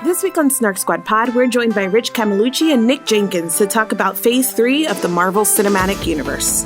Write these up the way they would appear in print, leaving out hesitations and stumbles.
This week on Snark Squad Pod, we're joined by Rich Camelucci and Nick Jenkins to talk about Phase 3 of the Marvel Cinematic Universe.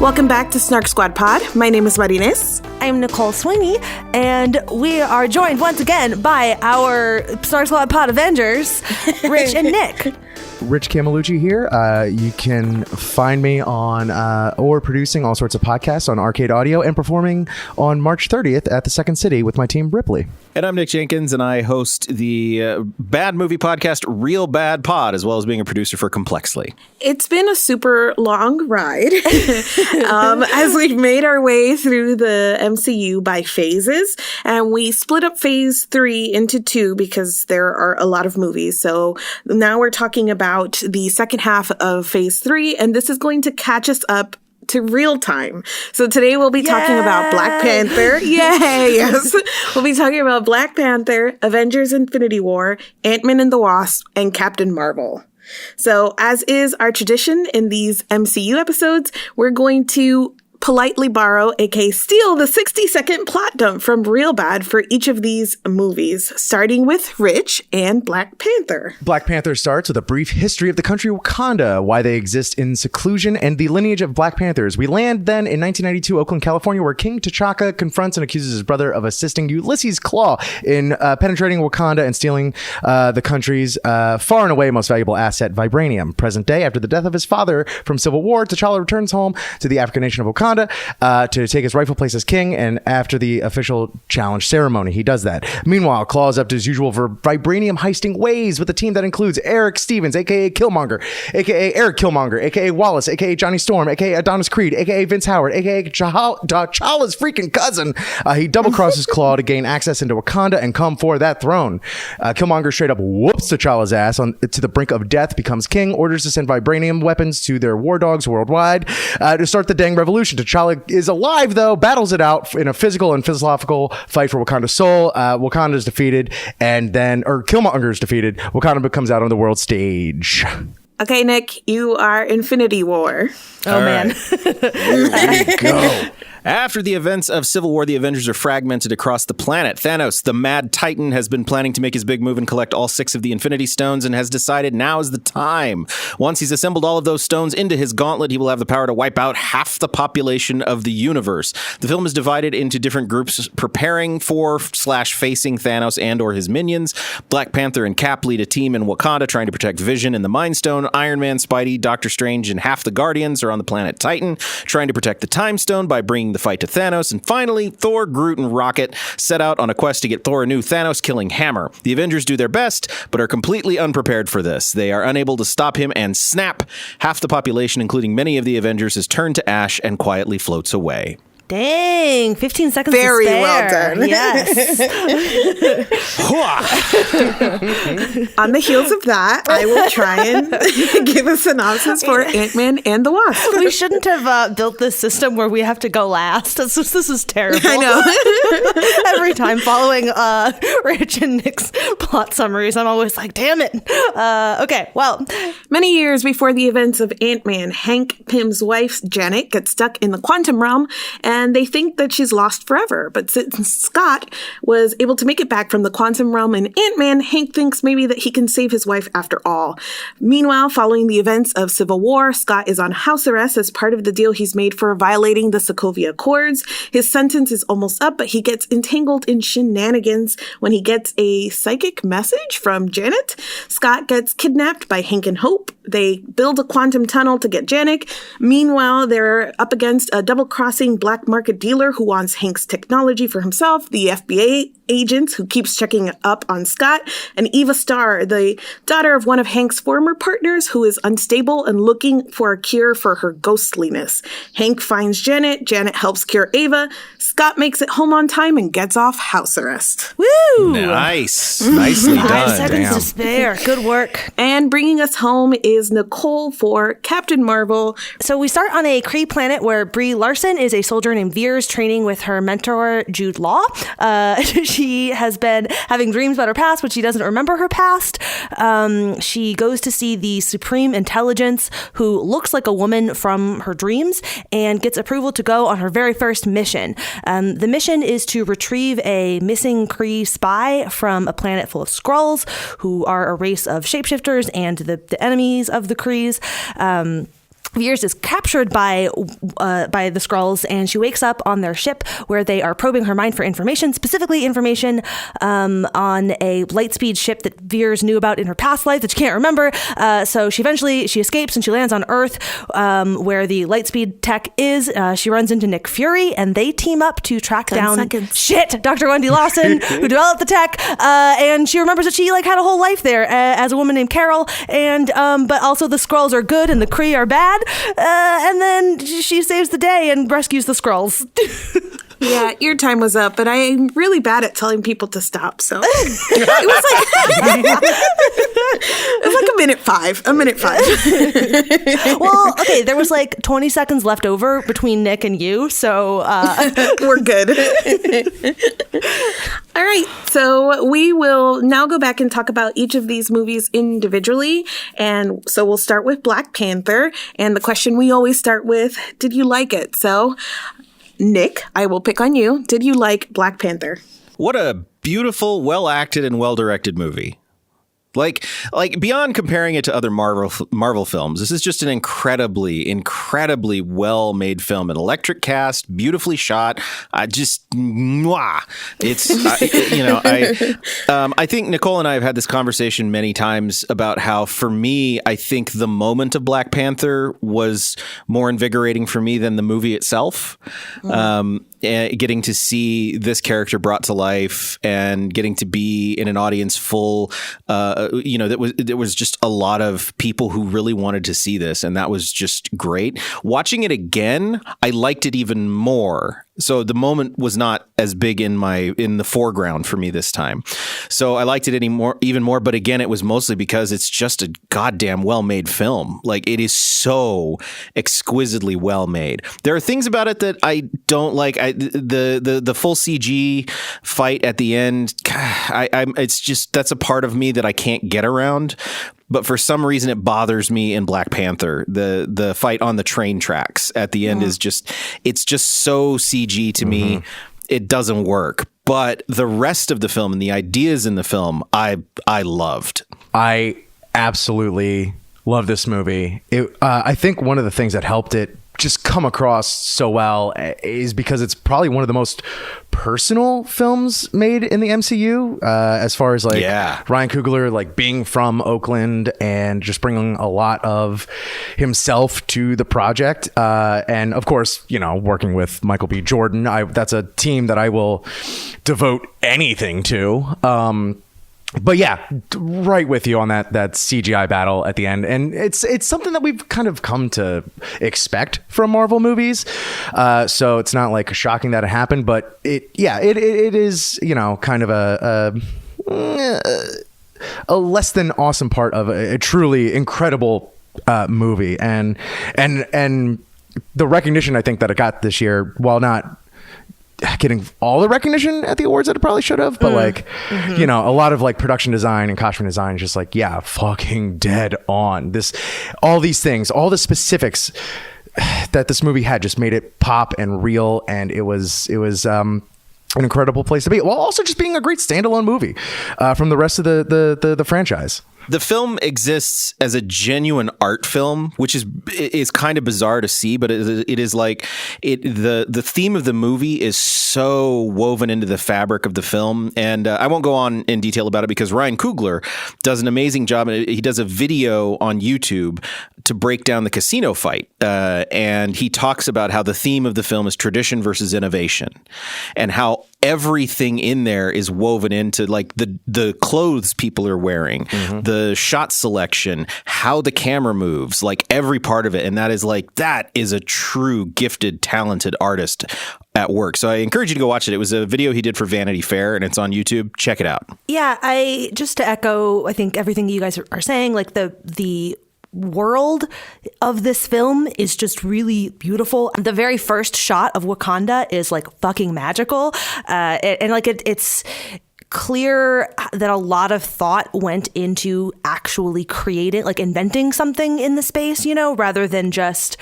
Welcome back to Snark Squad Pod. My name is Marines. I'm Nicole Sweeney, and we are joined once again by our Snark Squad Pod Avengers, Rich and Nick. Rich Camelucci here. You can find me on or producing all sorts of podcasts on Arcade Audio and performing on March 30th at the Second City with my team Ripley. And I'm Nick Jenkins, and I host the bad movie podcast Real Bad Pod, as well as being a producer for Complexly. It's been a super long ride as we've made our way through the MCU by phases, and we split up Phase 3 into 2 because there are a lot of movies. So now we're talking about the second half of Phase 3, and this is going to catch us up to real time. So today we'll be talking about Black Panther. Yay! Yes. We'll be talking about Black Panther, Avengers Infinity War, Ant-Man and the Wasp, and Captain Marvel. So as is our tradition in these MCU episodes, we're going to politely borrow, aka steal, the 60-second plot dump from Real Bad for each of these movies, starting with Rich and Black Panther. Black Panther starts with a brief history of the country Wakanda, why they exist in seclusion, and the lineage of Black Panthers. We land then in 1992, Oakland, California, where King T'Chaka confronts and accuses his brother of assisting Ulysses Claw in penetrating Wakanda and stealing the country's far and away most valuable asset, vibranium. Present day, after the death of his father from Civil War, T'Challa returns home to the African nation of Wakanda to take his rightful place as king, and after the official challenge ceremony, he does that. Meanwhile, Claw is up to his usual vibranium heisting ways with a team that includes Eric Stevens, aka Killmonger, aka Eric Killmonger, aka Wallace, aka Johnny Storm, aka Adonis Creed, aka Vince Howard, aka T'Challa's freaking cousin. He double crosses Claw to gain access into Wakanda and come for that throne. Killmonger straight up whoops T'Challa's ass to the brink of death, becomes king, orders to send vibranium weapons to their war dogs worldwide to start the dang revolution. T'Challa is alive, though, battles it out in a physical and philosophical fight for Wakanda's soul. Wakanda is defeated, Killmonger is defeated. Wakanda comes out on the world stage. Okay, Nick, you are Infinity War. Oh, man. Here we go. After the events of Civil War, the Avengers are fragmented across the planet. Thanos, the Mad Titan, has been planning to make his big move and collect all 6 of the Infinity Stones and has decided now is the time. Once he's assembled all of those stones into his gauntlet, he will have the power to wipe out half the population of the universe. The film is divided into different groups preparing for / facing Thanos and or his minions. Black Panther and Cap lead a team in Wakanda trying to protect Vision and the Mind Stone. Iron Man, Spidey, Doctor Strange, and half the Guardians are on the planet Titan trying to protect the Time Stone by bringing the fight to Thanos. And finally, Thor, Groot, and Rocket set out on a quest to get Thor a new Thanos-killing hammer. The Avengers do their best, but are completely unprepared for this. They are unable to stop him, and snap! Half the population, including many of the Avengers, is turned to ash and quietly floats away. Dang, 15 seconds Very to spare. well done. Yes. On the heels of that, I will try and give a synopsis for Ant-Man and the Wasp. We shouldn't have built this system where we have to go last. This is terrible. I know. Every time following Rich and Nick's plot summaries, I'm always like, damn it. Okay, well. Many years before the events of Ant-Man, Hank Pym's wife, Janet, gets stuck in the quantum realm, and they think that she's lost forever. But since Scott was able to make it back from the quantum realm in Ant-Man, Hank thinks maybe that he can save his wife after all. Meanwhile, following the events of Civil War, Scott is on house arrest as part of the deal he's made for violating the Sokovia Accords. His sentence is almost up, but he gets entangled in shenanigans when he gets a psychic message from Janet. Scott gets kidnapped by Hank and Hope. They build a quantum tunnel to get Janet. Meanwhile, they're up against a double-crossing black market dealer who wants Hank's technology for himself, the FBI agent who keeps checking up on Scott, and Eva Starr, the daughter of one of Hank's former partners who is unstable and looking for a cure for her ghostliness. Hank finds Janet. Janet helps cure Ava. Scott makes it home on time and gets off house arrest. Woo! Nice. Nicely done. 5 seconds to spare. Good work. And bringing us home is Nicole for Captain Marvel. So we start on a Kree planet where Brie Larson is a soldier named Veers training with her mentor, Jude Law. She she has been having dreams about her past, but she doesn't remember her past. She goes to see the Supreme Intelligence, who looks like a woman from her dreams, and gets approval to go on her very first mission. The mission is to retrieve a missing Kree spy from a planet full of Skrulls, who are a race of shapeshifters and the enemies of the Krees. Veers is captured by the Skrulls, and she wakes up on their ship where they are probing her mind for information, specifically information on a lightspeed ship that Veers knew about in her past life that she can't remember. So she escapes and she lands on Earth, where the lightspeed tech is. She runs into Nick Fury, and they team up to track down Dr. Wendy Lawson, who developed the tech. And she remembers that she had a whole life there as a woman named Carol, and but also the Skrulls are good and the Kree are bad. And then she saves the day and rescues the Skrulls. Yeah, your time was up, but I'm really bad at telling people to stop. So it was like a minute five. Well, okay, there was 20 seconds left over between Nick and you, so we're good. All right, so we will now go back and talk about each of these movies individually. And so we'll start with Black Panther. And the question we always start with, did you like it? So Nick, I will pick on you. Did you like Black Panther? What a beautiful, well-acted, and well-directed movie. Like beyond comparing it to other Marvel films, this is just an incredibly well-made film. An electric cast, beautifully shot. I think Nicole and I have had this conversation many times about how, for me, I think the moment of Black Panther was more invigorating for me than the movie itself. Getting to see this character brought to life and getting to be in an audience full, there was just a lot of people who really wanted to see this, and that was just great. Watching it again, I liked it even more. So the moment was not as big in the foreground for me this time. So I liked it even more. But again, it was mostly because it's just a goddamn well-made film. It is so exquisitely well-made. There are things about it that I don't like. The full CG fight at the end, that's a part of me that I can't get around. But for some reason, it bothers me in Black Panther. The fight on the train tracks at the end is it's just so CG to me. It doesn't work. But the rest of the film and the ideas in the film, I loved. I absolutely love this movie. I think one of the things that helped it just come across so well is because it's probably one of the most personal films made in the MCU, as far as Ryan Coogler being from Oakland and just bringing a lot of himself to the project, and of course working with Michael B. Jordan. That's a team that I will devote anything to. But yeah, right with you on that CGI battle at the end. And it's something that we've kind of come to expect from Marvel movies. So it's not shocking that it happened, but it is, kind of a less than awesome part of a truly incredible movie. And the recognition I think that it got this year, while not getting all the recognition at the awards that it probably should have, but a lot of production design and costume design is just fucking dead on. All these things, all the specifics that this movie had just made it pop and real, and it was an incredible place to be, while also just being a great standalone movie from the rest of the franchise. The film exists as a genuine art film, which is kind of bizarre to see, but it is the theme of the movie is so woven into the fabric of the film. And I won't go on in detail about it because Ryan Coogler does an amazing job. He does a video on YouTube to break down the casino fight. And he talks about how the theme of the film is tradition versus innovation, and how everything in there is woven into the clothes people are wearing, the shot selection, how the camera moves, every part of it. And that is a true gifted, talented artist at work. So I encourage you to go watch it. It was a video he did for Vanity Fair, and it's on YouTube. Check it out. Yeah, just to echo, I think everything you guys are saying, the world of this film is just really beautiful. The very first shot of Wakanda is like fucking magical. And like it's clear that a lot of thought went into actually creating, like inventing something in the space, you know, rather than just,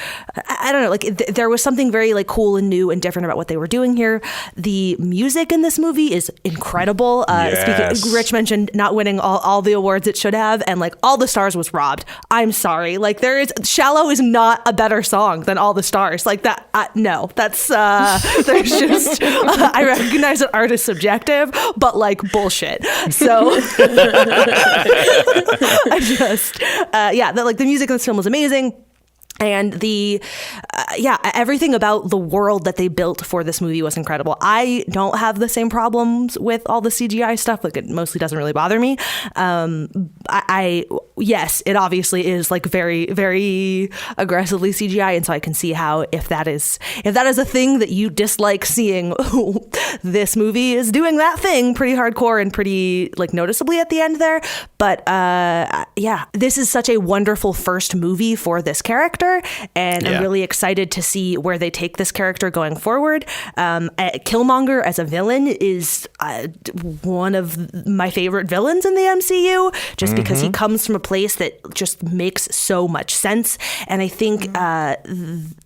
I don't know, like there was something very like cool and new and different about what they were doing here. The music in this movie is incredible. Speaking, Rich mentioned not winning all the awards it should have, and like All the Stars was robbed. I'm sorry. Like Shallow is not a better song than All the Stars. Like that, no, that's, there's just, I recognize that art is subjective, but like bullshit. So I just like the music in this film was amazing. And the, everything about the world that they built for this movie was incredible. I don't have the same problems with all the CGI stuff. Like, it mostly doesn't really bother me. Yes, it obviously is like very, very aggressively CGI. And so I can see how if that is a thing that you dislike seeing, this movie is doing that thing pretty hardcore and pretty like noticeably at the end there. But this is such a wonderful first movie for this character. And I'm really excited to see where they take this character going forward. Killmonger as a villain is one of my favorite villains in the MCU, just because he comes from a place that just makes so much sense. And I think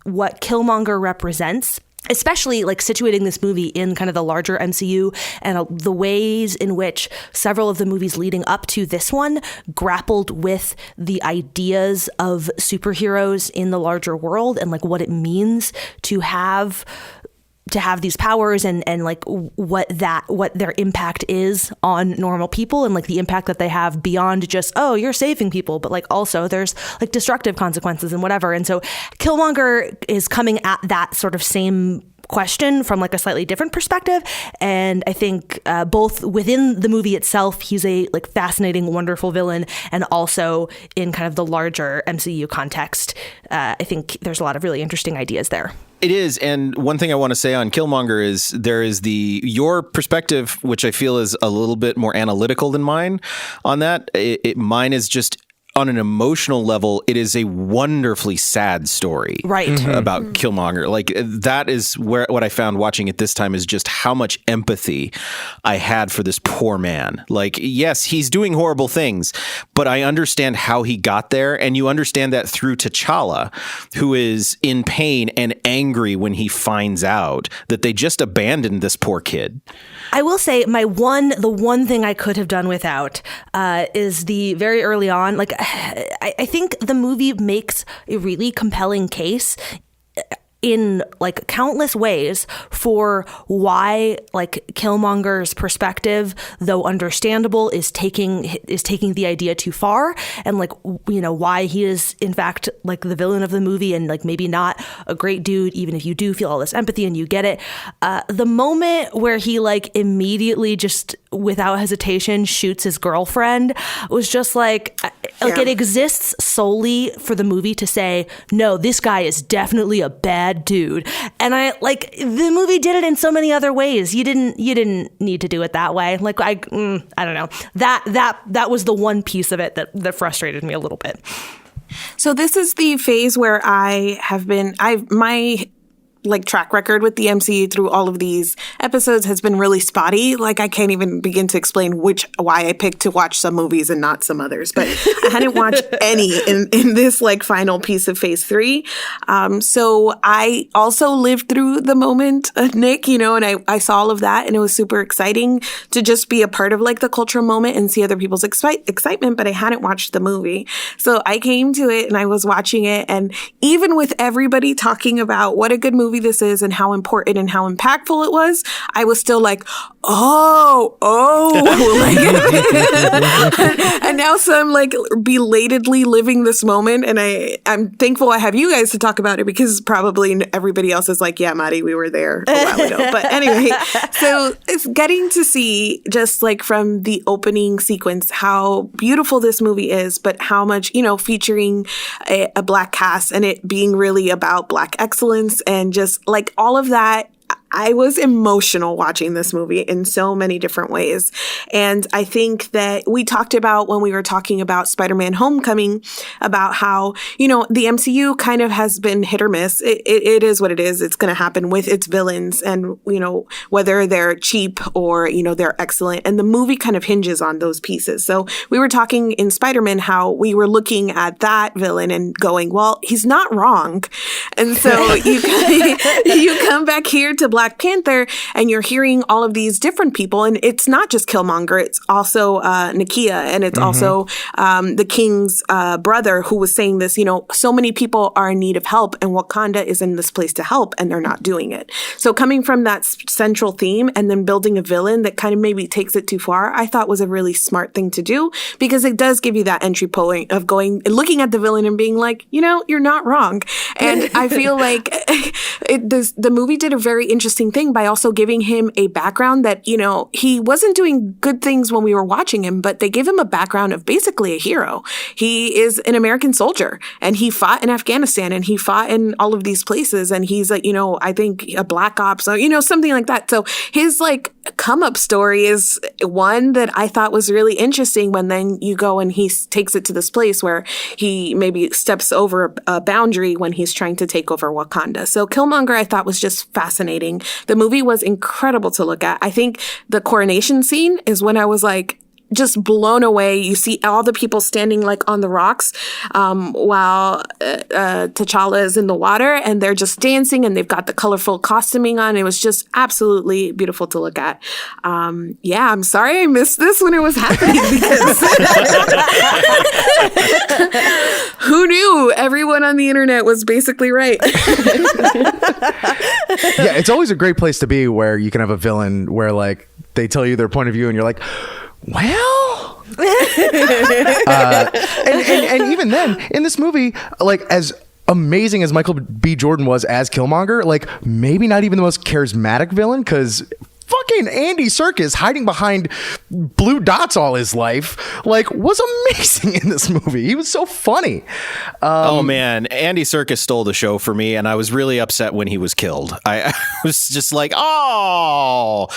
what Killmonger represents, especially like situating this movie in kind of the larger MCU and the ways in which several of the movies leading up to this one grappled with the ideas of superheroes in the larger world and like what it means to have these powers and like what their impact is on normal people and like the impact that they have beyond just, oh, you're saving people, but like also there's like destructive consequences and whatever. And so Killmonger is coming at that sort of same question from like a slightly different perspective. And I think both within the movie itself, he's a like fascinating, wonderful villain, and also in kind of the larger MCU context, I think there's a lot of really interesting ideas there. It is. And one thing I want to say on Killmonger is there is your perspective, which I feel is a little bit more analytical than mine on that. Mine is just on an emotional level, it is a wonderfully sad story, right? About Killmonger. Like that is what I found watching it this time is just how much empathy I had for this poor man. Like, yes, he's doing horrible things, but I understand how he got there, and you understand that through T'Challa, who is in pain and angry when he finds out that they just abandoned this poor kid. I will say the one thing I could have done without is the very early on, like. I think the movie makes a really compelling case in like countless ways for why like Killmonger's perspective, though understandable, is taking the idea too far, and like, you know, why he is in fact like the villain of the movie and like maybe not a great dude, even if you do feel all this empathy and you get it. The moment where he like immediately just without hesitation shoots his girlfriend was just like it exists solely for the movie to say, no, this guy is definitely a bad dude. And I like the movie did it in so many other ways. You didn't need to do it that way. Like I don't know. That was the one piece of it that frustrated me a little bit. So this is the phase where my like track record with the MCU through all of these episodes has been really spotty. Like I can't even begin to explain why I picked to watch some movies and not some others, but I hadn't watched any in this like final piece of phase 3. So I also lived through the moment, Nick, you know, and I saw all of that, and it was super exciting to just be a part of like the cultural moment and see other people's excitement, but I hadn't watched the movie. So I came to it and I was watching it, and even with everybody talking about what a good movie this is and how important and how impactful it was, I was still like, oh, like, and now so I'm like belatedly living this moment, and I'm thankful I have you guys to talk about it, because probably everybody else is like, yeah, Maddie, we were there a while ago. But anyway, so it's getting to see just like from the opening sequence how beautiful this movie is, but how much, you know, featuring a Black cast and it being really about Black excellence and just like all of that. I was emotional watching this movie in so many different ways. And I think that we talked about when we were talking about Spider-Man Homecoming about how, you know, the MCU kind of has been hit or miss. It is what it is. It's going to happen with its villains and, you know, whether they're cheap or, you know, they're excellent. And the movie kind of hinges on those pieces. So we were talking in Spider-Man how we were looking at that villain and going, well, he's not wrong. And so you come back here to Black Panther and you're hearing all of these different people. And it's not just Killmonger. It's also Nakia. And it's also the King's brother who was saying this, you know, so many people are in need of help and Wakanda is in this place to help and they're not doing it. So coming from that central theme and then building a villain that kind of maybe takes it too far, I thought was a really smart thing to do because it does give you that entry point of looking at the villain and being like, you know, you're not wrong. And I feel like the movie did a very interesting thing by also giving him a background that, you know, he wasn't doing good things when we were watching him, but they gave him a background of basically a hero. He is an American soldier and he fought in Afghanistan and he fought in all of these places and he's like, you know, I think a black ops or, you know, something like that. So his like come up story is one that I thought was really interesting when then you go and he takes it to this place where he maybe steps over a boundary when he's trying to take over Wakanda. So Killmonger I thought was just fascinating. The movie was incredible to look at. I think the coronation scene is when I was like, just blown away. You see all the people standing like on the rocks while T'Challa is in the water and they're just dancing and they've got the colorful costuming on. It was just absolutely beautiful to look at. Yeah, I'm sorry I missed this when it was happening because who knew? Everyone on the internet was basically right. Yeah, it's always a great place to be where you can have a villain where like they tell you their point of view and you're like, well, and even then in this movie, like as amazing as Michael B. Jordan was as Killmonger, like maybe not even the most charismatic villain because fucking Andy Serkis hiding behind blue dots all his life, like was amazing in this movie. He was so funny. Oh man, Andy Serkis stole the show for me and I was really upset when he was killed. I was just like, oh,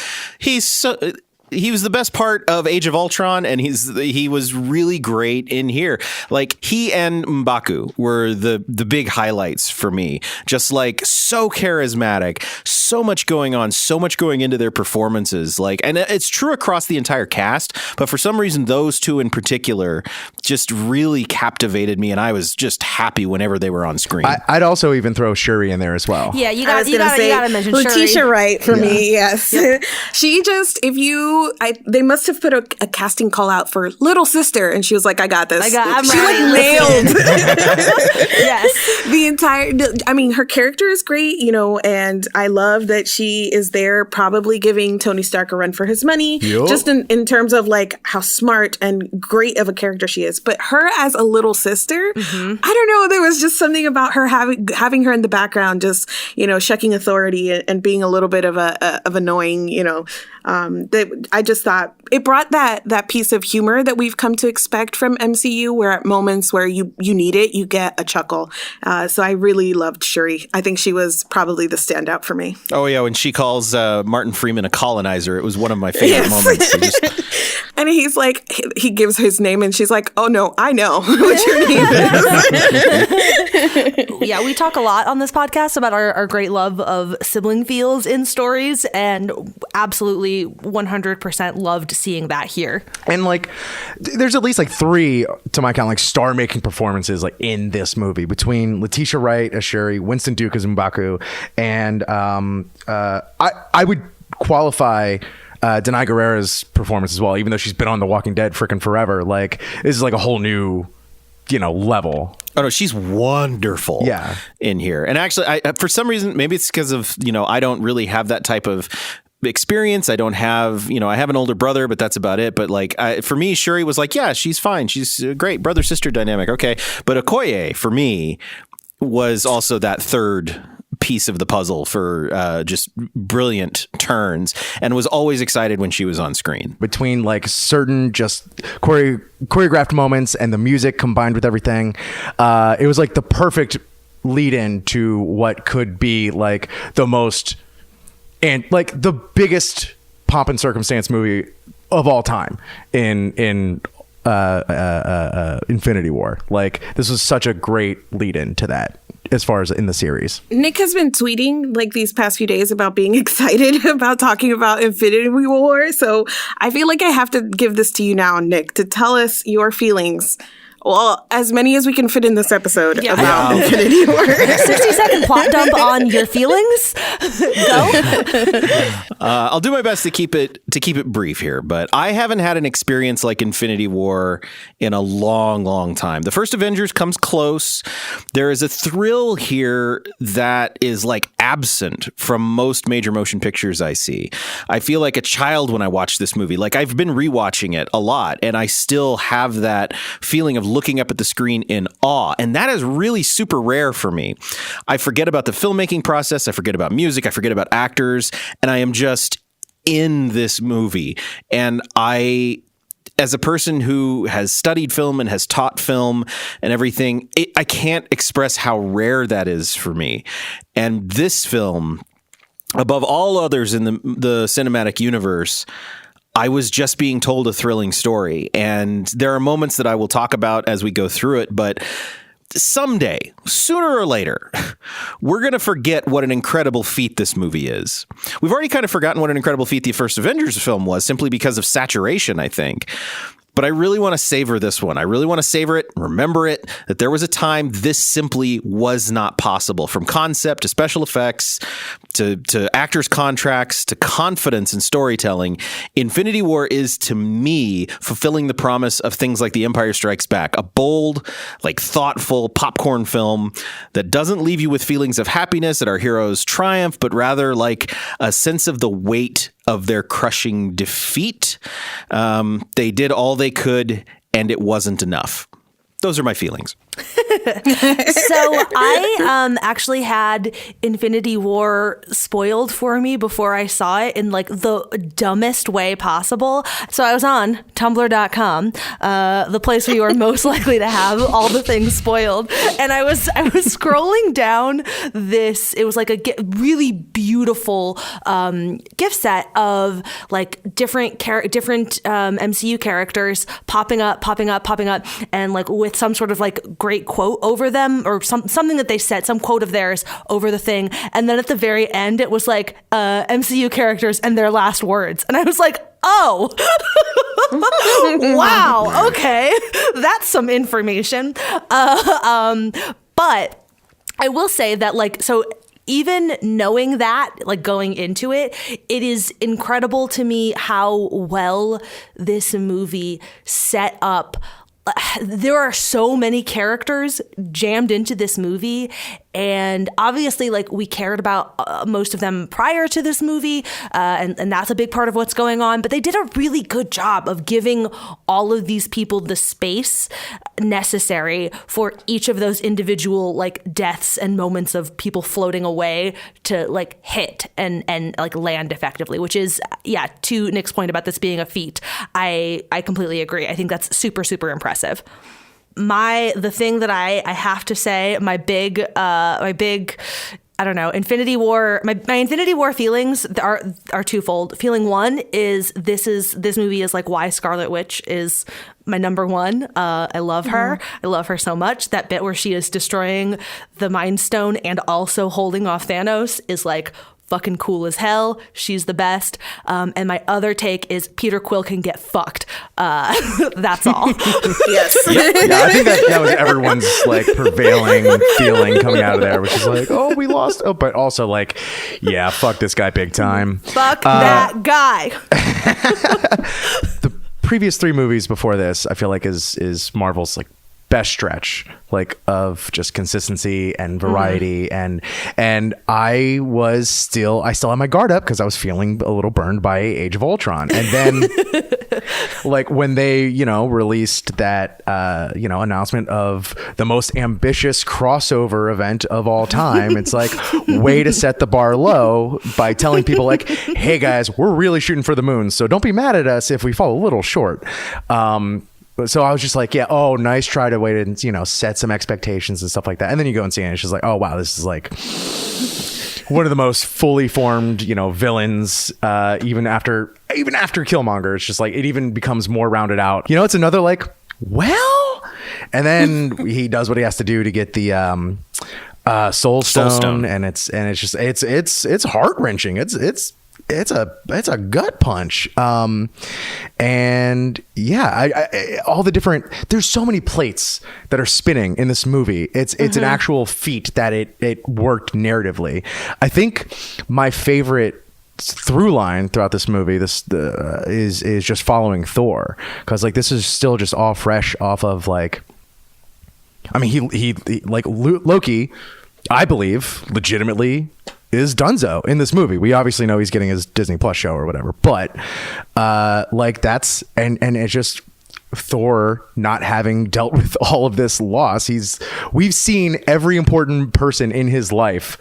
he was the best part of Age of Ultron, and he was really great in here. Like he and M'Baku were the big highlights for me. Just like so charismatic, so much going on, so much going into their performances. Like, and it's true across the entire cast, but for some reason, those two in particular just really captivated me, and I was just happy whenever they were on screen. I'd also even throw Shuri in there as well. Yeah, you got to mention Letitia Shuri. Wright for me. Yes, yep. She just they must have put a casting call out for little sister, and she was like, "I got this." She like nailed. Yes, the entire. I mean, her character is great, you know, and I love that she is there, probably giving Tony Stark a run for his money, just in terms of like how smart and great of a character she is. But her as a little sister, I don't know. There was just something about her having her in the background, just shucking authority and being a little bit of annoying, that I just thought it brought that piece of humor that we've come to expect from MCU, where at moments where you need it, you get a chuckle. So I really loved Shuri. I think she was probably the standout for me. Oh yeah, when she calls Martin Freeman a colonizer, it was one of my favorite moments. And he's like, he gives his name, and she's like, "Oh no, I know what your name is." Yeah, we talk a lot on this podcast about our great love of sibling feels in stories, and absolutely 100% loved seeing that here. And like, there's at least like 3, to my count, like star-making performances like in this movie between Letitia Wright as Shuri, Winston Duke as M'Baku, and I would qualify Denai Guerrera's performance as well, even though she's been on The Walking Dead freaking forever. Like, this is like a whole new level. Oh no, she's wonderful. Yeah. In here. And actually, I for some reason, maybe it's because of I don't really have that type of experience. I don't have, I have an older brother, but that's about it. But like, for me, Shuri was like, yeah, she's fine. She's a great brother-sister dynamic. Okay. But Okoye, for me, was also that third piece of the puzzle for just brilliant turns, and was always excited when she was on screen. Between like certain just choreographed moments and the music combined with everything, it was like the perfect lead in to what could be like the most and like the biggest pomp and circumstance movie of all time in Infinity War. Like, this was such a great lead-in to that as far as in the series. Nick has been tweeting like these past few days about being excited about talking about Infinity War. So I feel like I have to give this to you now, Nick, to tell us your feelings. Well, as many as we can fit in this episode about Infinity War. 60-second plot dump on your feelings. Go. I'll do my best to keep it brief here, but I haven't had an experience like Infinity War in a long, long time. The first Avengers comes close. There is a thrill here that is like absent from most major motion pictures I see. I feel like a child when I watch this movie. Like, I've been rewatching it a lot, and I still have that feeling of looking up at the screen in awe. And that is really super rare for me. I forget about the filmmaking process. I forget about music. I forget about actors. And I am just in this movie. And I, as a person who has studied film and has taught film and everything, I can't express how rare that is for me. And this film, above all others in the cinematic universe, I was just being told a thrilling story. And there are moments that I will talk about as we go through it, but someday, sooner or later, we're going to forget what an incredible feat this movie is. We've already kind of forgotten what an incredible feat the first Avengers film was, simply because of saturation, I think. But I really want to savor this one. I really want to savor it, remember it, that there was a time this simply was not possible. From concept to special effects to actors' contracts to confidence in storytelling, Infinity War is, to me, fulfilling the promise of things like The Empire Strikes Back. A bold, like thoughtful popcorn film that doesn't leave you with feelings of happiness at our heroes' triumph, but rather like a sense of the weight of their crushing defeat. They did all they could, and it wasn't enough. Those are my feelings. So I actually had Infinity War spoiled for me before I saw it in like the dumbest way possible. So I was on Tumblr.com, the place where you are most likely to have all the things spoiled. And I was scrolling down this, it was like a really beautiful gift set of like different MCU characters popping up, and like with some sort of like great quote over them, or something that they said, some quote of theirs over the thing. And then at the very end, it was like MCU characters and their last words. And I was like, oh, wow, okay, that's some information. But I will say that, like, so even knowing that, like going into it, it is incredible to me how well this movie set up. There are so many characters jammed into this movie, and obviously, like, we cared about most of them prior to this movie, and that's a big part of what's going on. But they did a really good job of giving all of these people the space necessary for each of those individual like deaths and moments of people floating away to like hit and like land effectively, which is, yeah, to Nick's point about this being a feat, I completely agree. I think that's super, super impressive. The thing that I have to say, my big I don't know, Infinity War, my Infinity War feelings are twofold. Feeling one is this movie is like why Scarlet Witch is my number one. I love her. I love her so much. That bit where she is destroying the Mind Stone and also holding off Thanos is like fucking cool as hell. She's the best. And my other take is Peter Quill can get fucked. That's all. Yes. Yeah, I think that was everyone's like prevailing feeling coming out of there, which is like, oh, we lost. Oh, but also like, yeah, fuck this guy big time. Fuck that guy. The previous three movies before this, I feel like is Marvel's like best stretch, like, of just consistency and variety. And I still had my guard up because I was feeling a little burned by Age of Ultron. And then like when they, released that, announcement of the most ambitious crossover event of all time, it's like, way to set the bar low by telling people like, hey guys, we're really shooting for the moon, so don't be mad at us if we fall a little short. So I was just like, yeah, oh, nice try to wait and, set some expectations and stuff like that. And then you go and see it and it's just like, oh, wow, this is like one of the most fully formed, villains. Even after Killmonger, it's just like it even becomes more rounded out. It's another like, well, and then he does what he has to do to get the Soul Stone, and it's just it's heart wrenching. It's a gut punch. And yeah, I all the different, there's so many plates that are spinning in this movie. It's an actual feat that it worked narratively. I think my favorite through line throughout this movie is just following Thor, because like this is still just all fresh off of like, I mean, he like Loki, I believe legitimately is Dunzo in this movie. We obviously know he's getting his Disney Plus show or whatever, but like that's and it's just Thor not having dealt with all of this loss. We've seen every important person in his life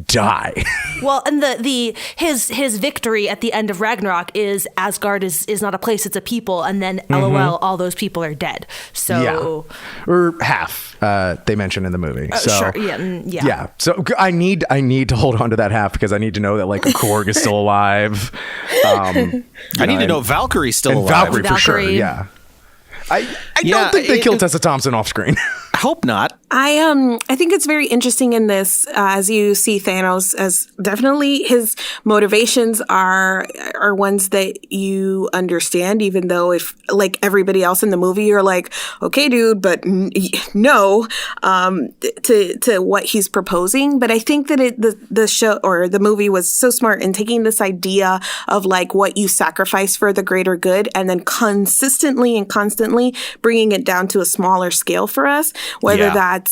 die. Well, and his victory at the end of Ragnarok is Asgard is not a place, it's a people, and then LOL, all those people are dead. So or half they mentioned in the movie. So sure, yeah. So I need to hold on to that half, because I need to know that like Korg is still alive. I need to know Valkyrie's still alive. Valkyrie for sure. Yeah. I don't think they killed Tessa Thompson off screen. I hope not. I think it's very interesting in this, as you see Thanos as definitely his motivations are ones that you understand, even though if like everybody else in the movie, you're like, okay, dude, but no, to what he's proposing. But I think that the show or the movie was so smart in taking this idea of like what you sacrifice for the greater good, and then consistently and constantly bringing it down to a smaller scale for us, whether that's,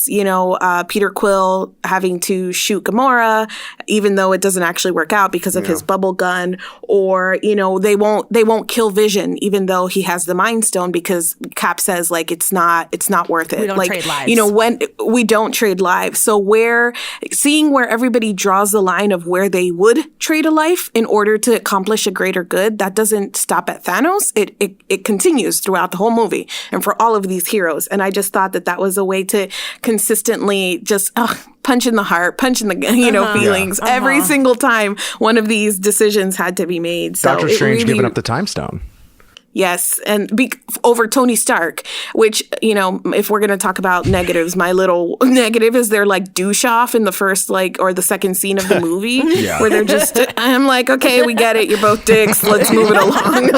Peter Quill having to shoot Gamora, even though it doesn't actually work out because of his bubble gun, or, they won't kill Vision, even though he has the Mind Stone, because Cap says like, it's not worth it. We don't like, trade lives. When we don't trade lives. So seeing where everybody draws the line of where they would trade a life in order to accomplish a greater good, that doesn't stop at Thanos. It continues throughout the whole movie and for all of these heroes. And I just thought that was a way to consistently just punch in the heart, punch in the feelings every single time one of these decisions had to be made. So Doctor Strange giving up the Time Stone. Yes, and over Tony Stark, which, if we're going to talk about negatives, my little negative is their like douche off in the first or the second scene of the movie where they're just, I'm like, okay, we get it. You're both dicks. Let's move it along.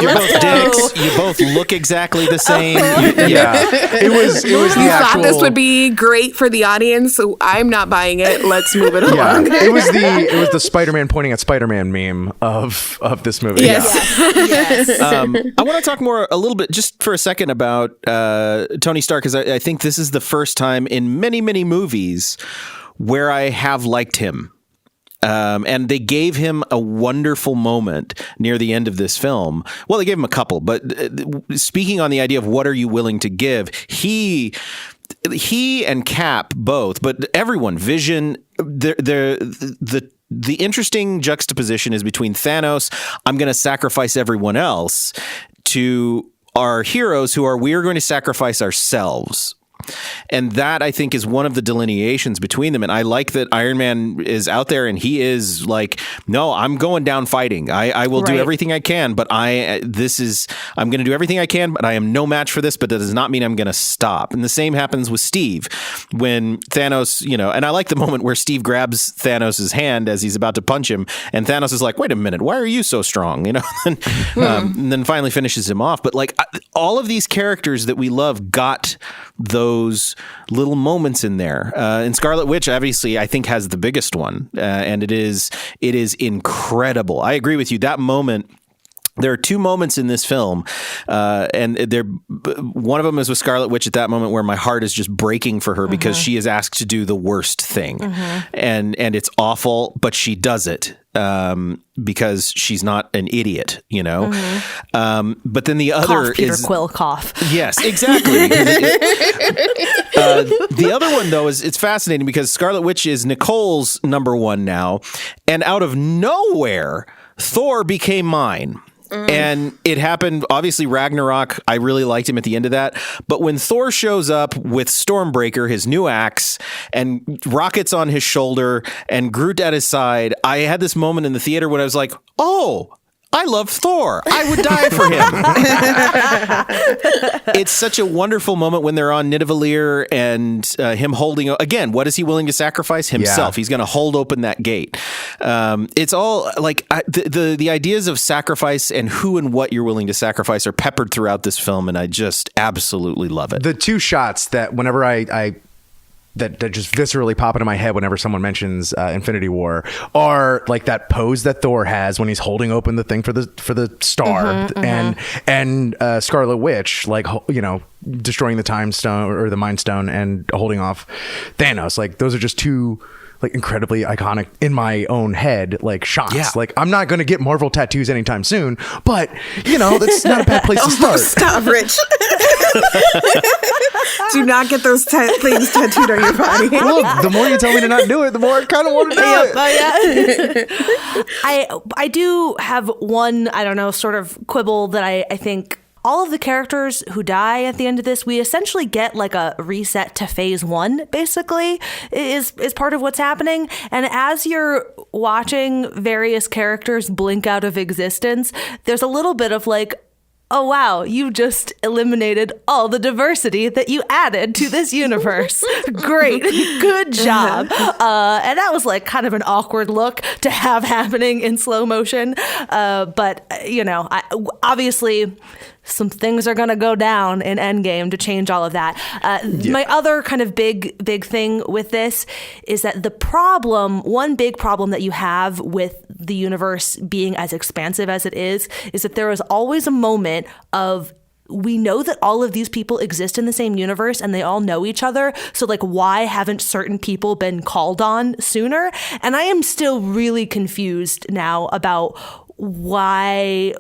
You're both dicks. You both look exactly the same. It was You the thought actual, this would be great for the audience, so I'm not buying it. Let's move it along. it was the Spider-Man pointing at Spider-Man meme of this movie. Yes. I want to talk a little bit, just for a second, about Tony Stark, because I think this is the first time in many, many movies where I have liked him. And they gave him a wonderful moment near the end of this film. Well, they gave him a couple, but speaking on the idea of what are you willing to give, he and Cap both, but everyone, Vision, the interesting juxtaposition is between Thanos, I'm going to sacrifice everyone else, to our heroes we are going to sacrifice ourselves. And that, I think, is one of the delineations between them. And I like that Iron Man is out there and he is like, no, I'm going down fighting. I will do everything I can, but I'm going to do everything I can, but I am no match for this, but that does not mean I'm going to stop. And the same happens with Steve when Thanos, and I like the moment where Steve grabs Thanos' hand as he's about to punch him. And Thanos is like, wait a minute, why are you so strong? And then finally finishes him off. But like all of these characters that we love got those little moments in there. And Scarlet Witch, obviously, I think has the biggest one, and it is incredible. I agree with you. That moment. There are two moments in this film, and one of them is with Scarlet Witch at that moment where my heart is just breaking for her because she is asked to do the worst thing, and it's awful, but she does it. Because she's not an idiot, but then the other cough, Peter is Quill cough. Yes, exactly. The other one, though, it's fascinating because Scarlet Witch is Nicole's number one now, and out of nowhere, Thor became mine. And it happened, obviously, Ragnarok, I really liked him at the end of that. But when Thor shows up with Stormbreaker, his new axe, and rockets on his shoulder, and Groot at his side, I had this moment in the theater when I was like, oh, I love Thor. I would die for him. It's such a wonderful moment when they're on Nidavellir and him holding, again, what is he willing to sacrifice? Himself. Yeah. He's going to hold open that gate. It's all like the ideas of sacrifice and who and what you're willing to sacrifice are peppered throughout this film. And I just absolutely love it. The two shots that whenever I that just viscerally pop into my head whenever someone mentions Infinity War are like that pose that Thor has when he's holding open the thing for the star, and Scarlet Witch, like, you know, destroying the Time Stone or the Mind Stone and holding off Thanos. Like, those are just two like incredibly iconic in my own head, like shots. Yeah. Like, I'm not going to get Marvel tattoos anytime soon, but you know, that's not a bad place to start. Stop, Rich. Do not get those things tattooed on your body. Look, the more you tell me to not do it, the more I kind of want to do it. I do have one, I don't know, sort of quibble that I think all of the characters who die at the end of this, we essentially get like a reset to phase 1, basically, is part of what's happening. And as you're watching various characters blink out of existence, there's a little bit of like, oh, wow, you just eliminated all the diversity that you added to this universe. Great. Good job. And that was like kind of an awkward look to have happening in slow motion. But, you know, obviously some things are going to go down in Endgame to change all of that. My other kind of big thing with this is that one big problem that you have with the universe being as expansive as it is that there is always a moment of, we know that all of these people exist in the same universe and they all know each other. So like, why haven't certain people been called on sooner? And I am still really confused now about where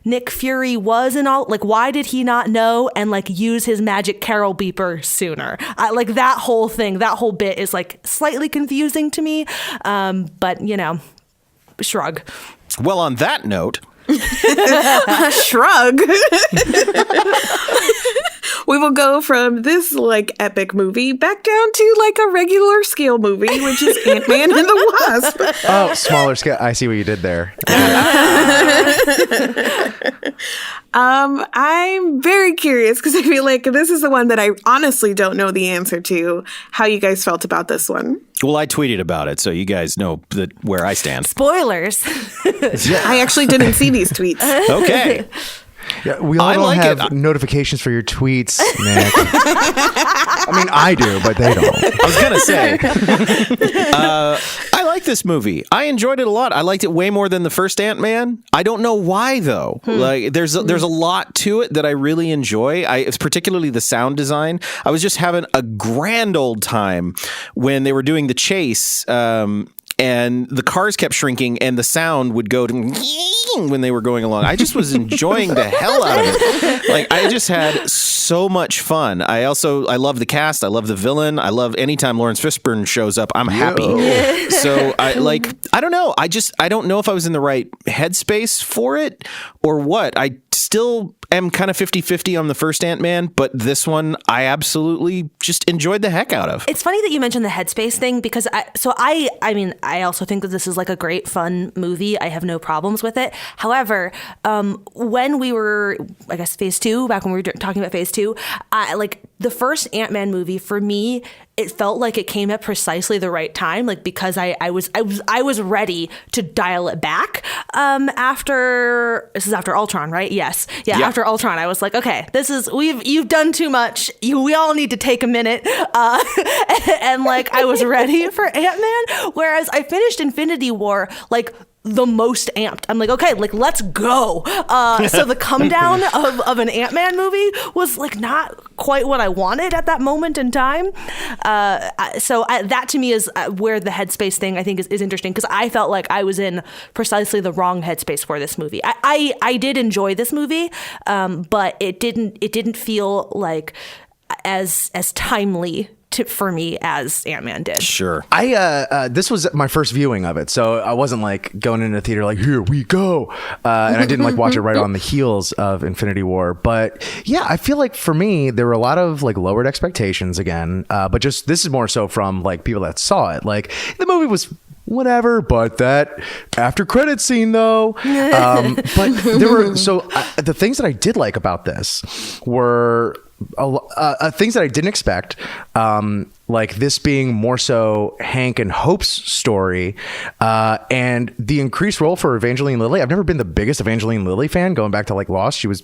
Nick Fury was and all, like, why did he not know and like use his magic carol beeper sooner? Like that whole bit is like slightly confusing to me. But you know, shrug. Well, on that note, shrug. We will go from this like epic movie back down to like a regular scale movie, which is Ant-Man and the Wasp. Oh, smaller scale. I see what you did there. I'm very curious because I feel like this is the one that I honestly don't know the answer to. How you guys felt about this one? Well, I tweeted about it, so you guys know where I stand. Spoilers. I actually didn't see these tweets. Okay. Yeah, we all don't have notifications for your tweets, Nick. I mean, I do, but they don't. I was going to say, I like this movie. I enjoyed it a lot. I liked it way more than the first Ant-Man. I don't know why, though. Like, there's a lot to it that I really enjoy. It's particularly the sound design. I was just having a grand old time when they were doing the chase, and the cars kept shrinking and the sound would go to when they were going along. I just was enjoying the hell out of it. Like, I just had so much fun. I love the cast. I love the villain. I love anytime Lawrence Fishburne shows up, I'm happy. So I don't know. I don't know if I was in the right headspace for it or what. I still am kind of 50-50 on the first Ant-Man, but this one I absolutely just enjoyed the heck out of. It's funny that you mentioned the headspace thing because I also think that this is like a great fun movie. I have no problems with it. However, when we were, I guess, phase 2, back when we were talking about phase 2, like the first Ant-Man movie for me, it felt like it came at precisely the right time, like because I was ready to dial it back. After Ultron, right? Yes, yeah. After Ultron, I was like, okay, you've done too much. We all need to take a minute, and like I was ready for Ant-Man. Whereas I finished Infinity War like the most amped. I'm like, okay, like let's go. So the come down of an Ant-Man movie was like not quite what I wanted at that moment in time. So that to me is where the headspace thing I think is interesting because I felt like I was in precisely the wrong headspace for this movie. I did enjoy this movie, but it didn't feel like as timely for me as Ant-Man did. Sure. This was my first viewing of it, so I wasn't like going into the theater like, here we go, and I didn't like watch it right on the heels of Infinity War. But yeah, I feel like for me there were a lot of like lowered expectations again, but just this is more so from like people that saw it. Like the movie was whatever, but that after credits scene though, but there were the things that I did like about this were things that I didn't expect, like this being more so Hank and Hope's story, and the increased role for Evangeline Lilly. I've never been the biggest Evangeline Lilly fan, going back to like Lost. She was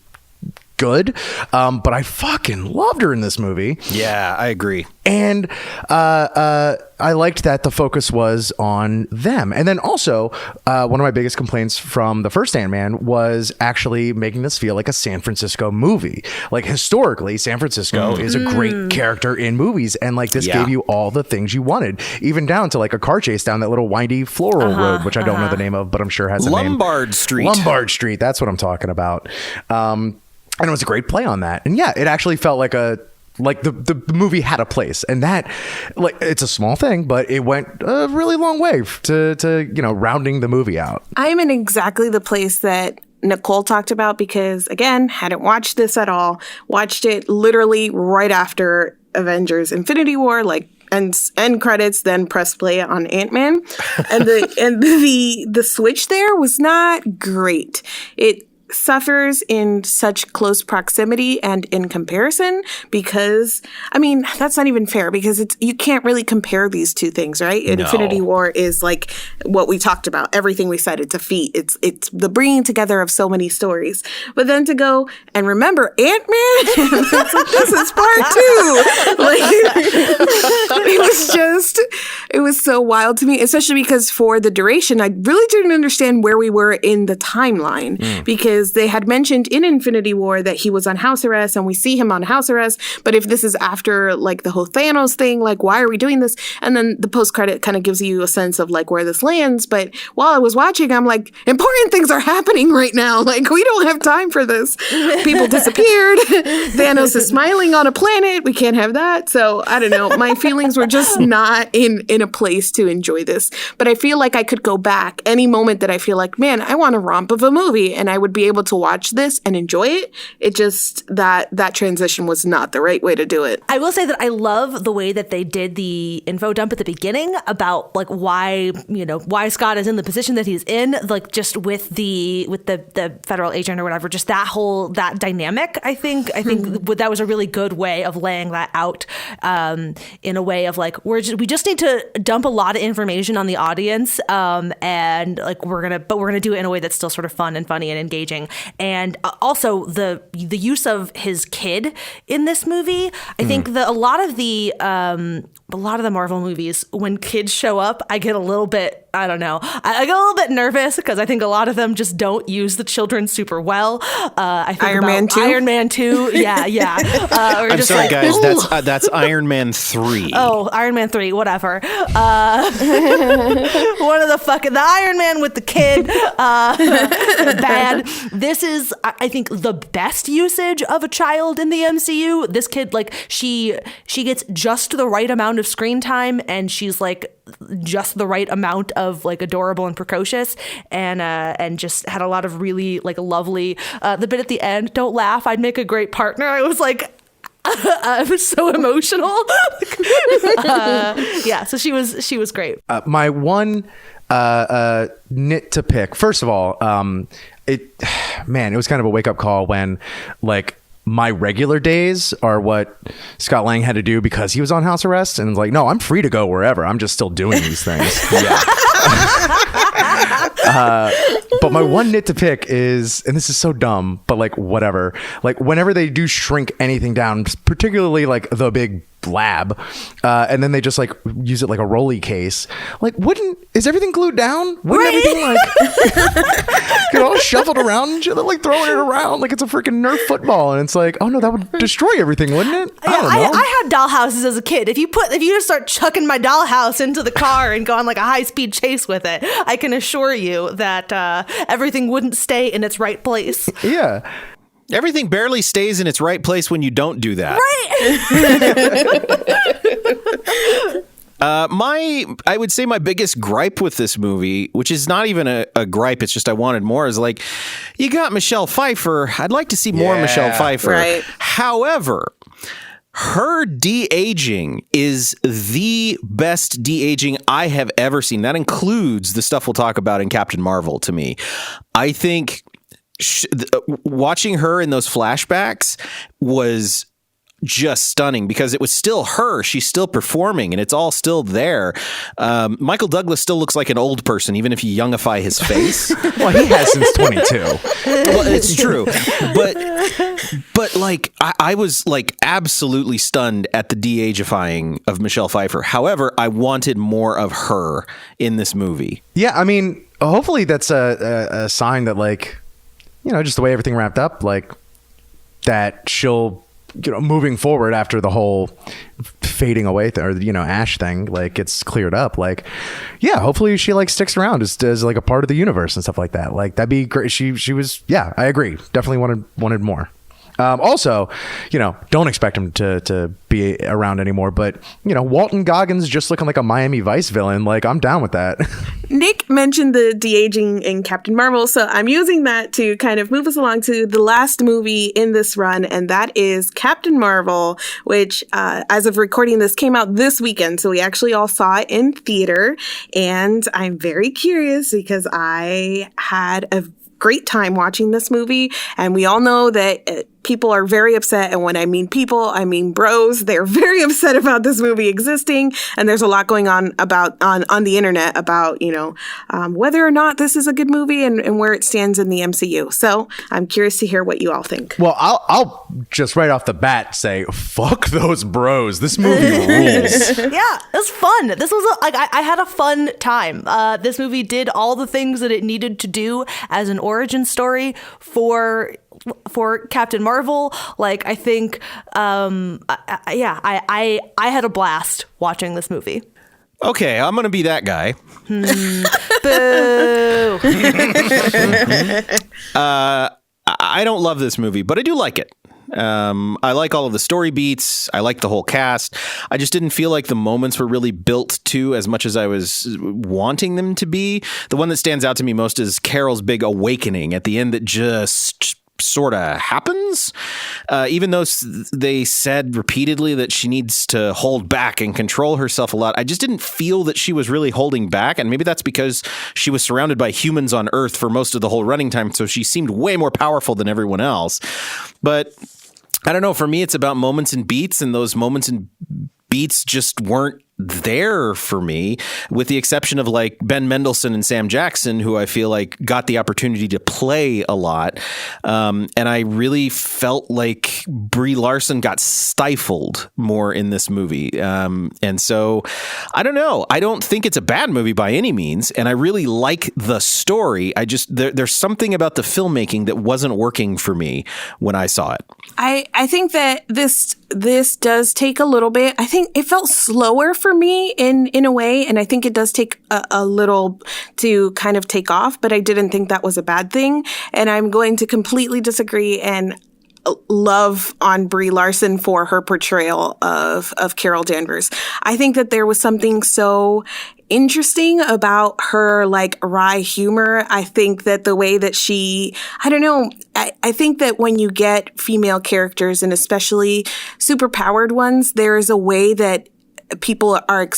good, but I fucking loved her in this movie. Yeah, I agree. And I liked that the focus was on them. And then also, one of my biggest complaints from the first Ant-Man was actually making this feel like a San Francisco movie. Like historically, San Francisco is a great character in movies, and like this gave you all the things you wanted, even down to like a car chase down that little windy floral road, which I don't know the name of, but I'm sure has a name. Lombard Street. Lombard Street. That's what I'm talking about. And it was a great play on that. And yeah, it actually felt like the movie had a place, and that, like, it's a small thing, but it went a really long way to rounding the movie out. I'm in exactly the place that Nicole talked about, because again, hadn't watched this at all. Watched it literally right after Avengers Infinity War, like end credits, then press play on Ant-Man. And the switch there was not great. It suffers in such close proximity and in comparison, because I mean, that's not even fair, because you can't really compare these two things, right? No. Infinity War is like what we talked about, everything we said. It's a feat. It's the bringing together of so many stories. But then to go and remember Ant-Man, this is part two. Like, it was so wild to me, especially because for the duration, I really didn't understand where we were in the timeline, because they had mentioned in Infinity War that he was on house arrest, and we see him on house arrest. But if this is after like the whole Thanos thing, like, why are we doing this? And then the post credit kind of gives you a sense of like where this lands. But while I was watching, I'm like, important things are happening right now. Like, we don't have time for this. People disappeared. Thanos is smiling on a planet. We can't have that. So I don't know. My feelings were just not in a place to enjoy this. But I feel like I could go back any moment that I feel like, man, I want a romp of a movie, and I would be able to watch this and enjoy it. It just, that transition was not the right way to do it. I will say that I love the way that they did the info dump at the beginning about like why Scott is in the position that he's in, like just with the federal agent or whatever, just that dynamic. I think that was a really good way of laying that out, in a way of like, we just need to dump a lot of information on the audience, and like we're gonna do it in a way that's still sort of fun and funny and engaging. And also the use of his kid in this movie. I think that a lot of the Marvel movies, when kids show up, I get a little bit, I don't know, I get a little bit nervous, because I think a lot of them just don't use the children super well. I think Iron Man 2. Yeah. I'm sorry, like, guys. That's Iron Man 3. Oh, Iron Man 3, whatever. One of the Iron Man with the kid. Bad. This is, I think, the best usage of a child in the MCU. This kid, like, she gets just the right amount of screen time, and she's like just the right amount of like adorable and precocious, and just had a lot of really like lovely, the bit at the end, don't laugh, I'd make a great partner. I was like, I was so emotional. Yeah, so she was great. My one nit to pick, first of all, it was kind of a wake-up call when, like, my regular days are what Scott Lang had to do because he was on house arrest, and like, no, I'm free to go wherever. I'm just still doing these things. Yeah. But my one nit to pick is, and this is so dumb, but like whatever, like whenever they do shrink anything down, particularly like the big lab, and then they just like use it like a rolly case, like is everything glued down? Wouldn't everything like get all shuffled around and shit? They're like throwing it around like it's a freaking Nerf football, and it's like, oh no, that would destroy everything, wouldn't it? I don't know. I had dollhouses as a kid. If you just start chucking my dollhouse into the car and go on like a high-speed chase with it, I can assure you that everything wouldn't stay in its right place. Yeah. Everything barely stays in its right place when you don't do that. Right. I would say my biggest gripe with this movie, which is not even a gripe, it's just I wanted more, is like, you got Michelle Pfeiffer. I'd like to see more Michelle Pfeiffer. Right. However, her de-aging is the best de-aging I have ever seen. That includes the stuff we'll talk about in Captain Marvel to me. I think watching her in those flashbacks was just stunning because it was still her. She's still performing and it's all still there. Michael Douglas still looks like an old person, even if you youngify his face. Well, he has since 22. Well, it's true. But like, I was like absolutely stunned at the de-agifying of Michelle Pfeiffer. However, I wanted more of her in this movie. Yeah, I mean, hopefully that's a sign that, like, you know, just the way everything wrapped up, like, that she'll, you know, moving forward after the whole fading away or, you know, Ash thing, like, gets cleared up. Like, yeah, hopefully she, like, sticks around as like a part of the universe and stuff like that. Like, that'd be great. She was, yeah, I agree. Definitely wanted more. Also, you know, don't expect him to be around anymore, but, you know, Walton Goggins just looking like a Miami Vice villain. Like, I'm down with that. Nick mentioned the de-aging in Captain Marvel, so I'm using that to kind of move us along to the last movie in this run, and that is Captain Marvel, which, as of recording this, came out this weekend, so we actually all saw it in theater, and I'm very curious because I had a great time watching this movie, and we all know that people are very upset, and when I mean people, I mean bros. They're very upset about this movie existing, and there's a lot going on about on the internet about, you know, whether or not this is a good movie and where it stands in the MCU. So I'm curious to hear what you all think. Well, I'll just right off the bat say, fuck those bros. This movie rules. Yeah, it was fun. This was I had a fun time. This movie did all the things that it needed to do as an origin story for Captain Marvel. Like, I think, I had a blast watching this movie. Okay, I'm going to be that guy. Boo. I don't love this movie, but I do like it. I like all of the story beats. I like the whole cast. I just didn't feel like the moments were really built to as much as I was wanting them to be. The one that stands out to me most is Carol's big awakening at the end that just sort of happens, even though they said repeatedly that she needs to hold back and control herself a lot. I just didn't feel that she was really holding back, and maybe that's because she was surrounded by humans on Earth for most of the whole running time, so she seemed way more powerful than everyone else. But I don't know, for me it's about moments and beats, and those moments and beats just weren't there for me, with the exception of like Ben Mendelsohn and Sam Jackson, who I feel like got the opportunity to play a lot. And I really felt like Brie Larson got stifled more in this movie. And so I don't know. I don't think it's a bad movie by any means. And I really like the story. I just, there's something about the filmmaking that wasn't working for me when I saw it. I think that this does take a little bit. I think it felt slower for me in a way, and I think it does take a little to kind of take off, but I didn't think that was a bad thing. And I'm going to completely disagree and love on Brie Larson for her portrayal of Carol Danvers. I think that there was something so interesting about her, like, wry humor. I think that the way that she, I don't know, I think that when you get female characters, and especially superpowered ones, there is a way that people are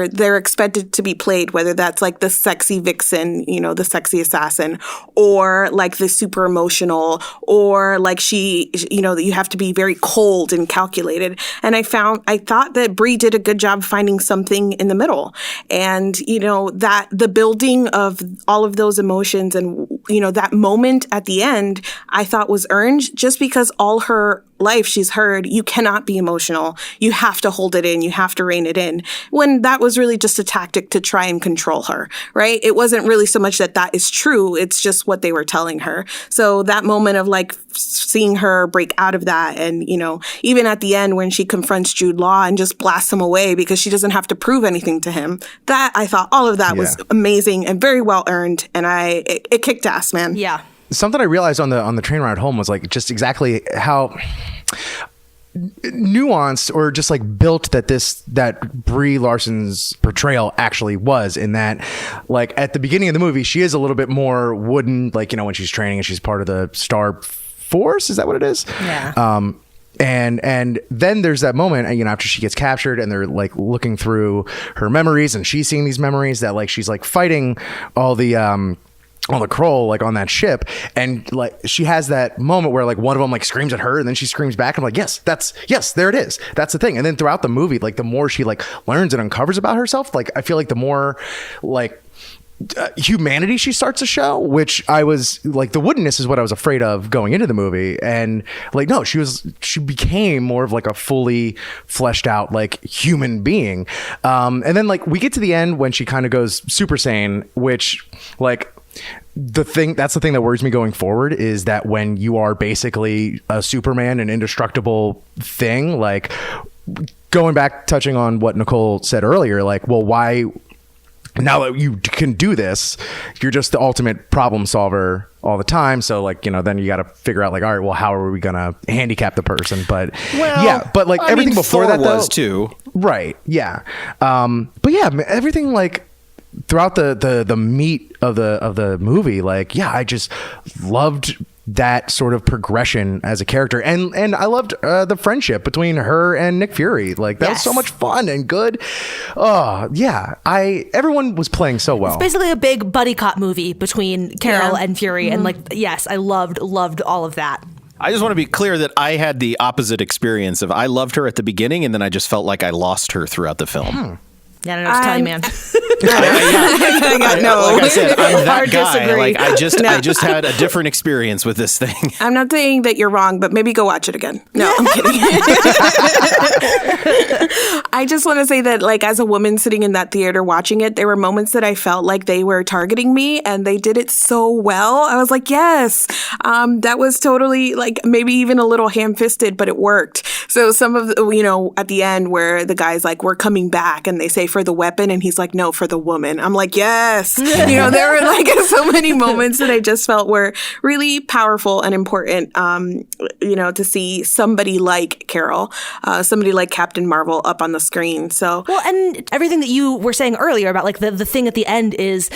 they're expected to be played, whether that's like the sexy vixen, you know, the sexy assassin, or like the super emotional, or like she, you know, that you have to be very cold and calculated. And I thought that Brie did a good job finding something in the middle. And, you know, that the building of all of those emotions and, you know, that moment at the end, I thought was earned, just because all her life she's heard, you cannot be emotional. You have to hold it in. You have to rein it in. When that was really just a tactic to try and control her, right? It wasn't really so much that is true. It's just what they were telling her. So that moment of like seeing her break out of that, and, you know, even at the end when she confronts Jude Law and just blasts him away because she doesn't have to prove anything to him, that I thought all of that was amazing and very well earned. And it kicked ass, man. Yeah. Something I realized on the train ride home was like just exactly how nuanced or just like built that Brie Larson's portrayal actually was, in that like at the beginning of the movie she is a little bit more wooden, like, you know, when she's training and she's part of the Star Force, is that what it is? Yeah. And then there's that moment, you know, after she gets captured and they're like looking through her memories and she's seeing these memories that like she's like fighting all the Kroll like on that ship, and like she has that moment where like one of them like screams at her and then she screams back. I'm like, yes, there it is. That's the thing. And then throughout the movie, like the more she like learns and uncovers about herself, like I feel like the more like humanity she starts to show, which I was like, the woodenness is what I was afraid of going into the movie. And like, no, she became more of like a fully fleshed out like human being. And then like we get to the end when she kind of goes Super Saiyan, which like that's the thing that worries me going forward, is that when you are basically a Superman, an indestructible thing, like going back, touching on what Nicole said earlier, like, well, why, now that you can do this, you're just the ultimate problem solver all the time. So like, you know, then you got to figure out like, all right, well, how are we going to handicap the person? But yeah, but like everything before Thor that though, was too. Right. Yeah. But yeah, everything like throughout the meat of the movie, like, yeah, I just loved that sort of progression as a character, and I loved the friendship between her and Nick Fury. Like that was so much fun and good. Oh yeah, everyone was playing so well. It's basically a big buddy cop movie between Carol and Fury, and like, yes, I loved all of that. I just want to be clear that I had the opposite experience of, I loved her at the beginning and then I just felt like I lost her throughout the film. Yeah, I don't know what to tell you, man. No. Like I said, I'm that Hard guy. disagree. Like I just had a different experience with this thing. I'm not saying that you're wrong, but maybe go watch it again. No, I'm kidding. I just want to say that, like, as a woman sitting in that theater watching it, there were moments that I felt like they were targeting me, and they did it so well. I was like, yes, that was totally, like, maybe even a little ham-fisted, but it worked. So some of the, you know, at the end where the guy's like, we're coming back, and they say for the weapon, and he's like, no, for the woman. I'm like, yes. You know, there were like so many moments that I just felt were really powerful and important, you know, to see somebody like Carol, somebody like Captain Marvel up on the screen. So, well, and everything that you were saying earlier about like the thing at the end is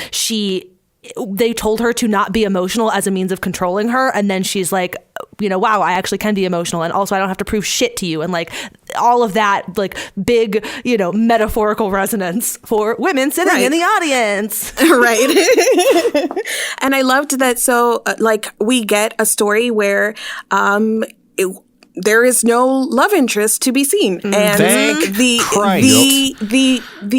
they told her to not be emotional as a means of controlling her. And then she's like, you know, wow, I actually can be emotional. And also I don't have to prove shit to you. And like all of that, like big, you know, metaphorical resonance for women sitting in the audience. Right. And I loved that. So like we get a story where, there is no love interest to be seen, and the